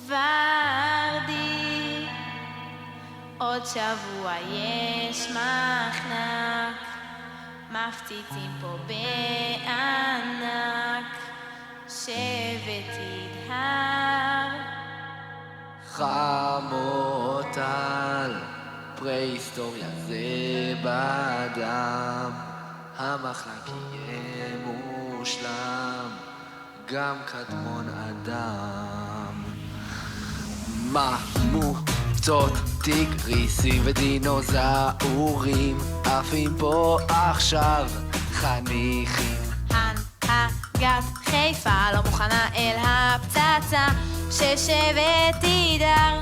ורדי, עוד שבוע יש מחנק, מפציצים פה בענק, שבט ידהר. חמות על פרה-היסטוריה זה בדם, המחנק יהיה מושלם, גם קדמון אדם. ממוטות, טיגריסים ודינוזאורים עפים פה עכשיו חניכים. הנהגת חיפה לא מוכנה אל הפצצה ששבט ידהר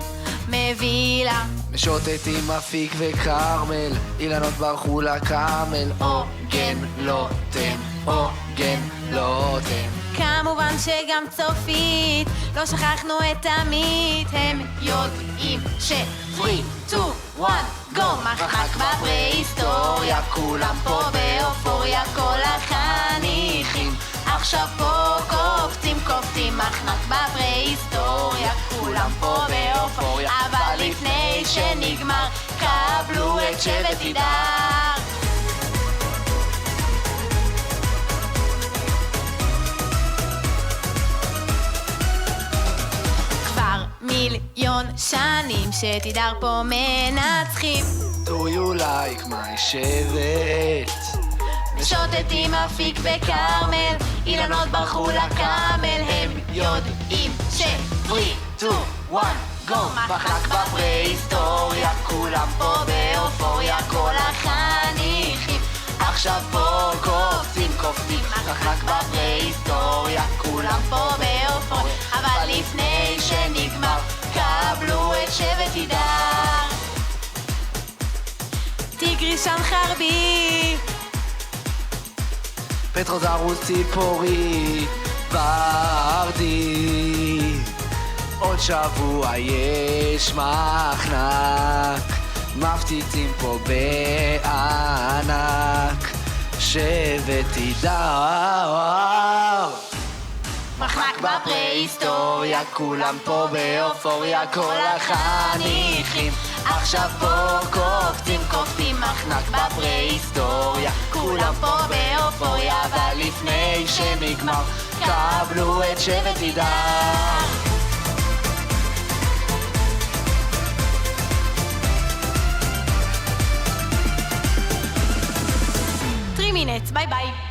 מביא לה. משוטטים אפיק וכרמל, אילנות ברחו לקמל. עוגן לא תם, עוגן לא תם. כמובן שגם צופית, לא שכחנו את עמית. הם יודעים ש 3, 2, 1, GO! מחנק בפרה-היסטוריה, כולם פה באופוריה, כל החניכים עכשיו פה קופצים, מחנק בפרה-היסטוריה, כולם פה באופוריה, אבל לפני שנגמר, קבלו את שבט ידהר. מיליון שנים שתידר פה מנצחים. Do you like my שבט? משוטטים אפיק וכרמל, אילנות ברחו לקמל. הם יודעים ש 3, 2, 1, GO! מחנק בפרה-היסטוריה, כולם פה באופוריה, כל החניכים עכשיו פה קופצים, מחנק בפרה-היסטוריה, כולם פה באופוריה, אבל לפני שנגמר, קבלו את שבט ידהר. טיגריס שנחרבי, פטרוזאורוס ציפורי, ורדי, עוד שבוע יש מחנק, מפציצים פה בענק, שבט ידהר. מחנק בפרה-היסטוריה, כולם פה באופוריה, כל החניכים עכשיו פה קופצים, מחנק בפרה-היסטוריה, כולם פה באופוריה, אבל לפני שנגמר, קבלו את שבט ידהר. 3 minutes, ביי ביי.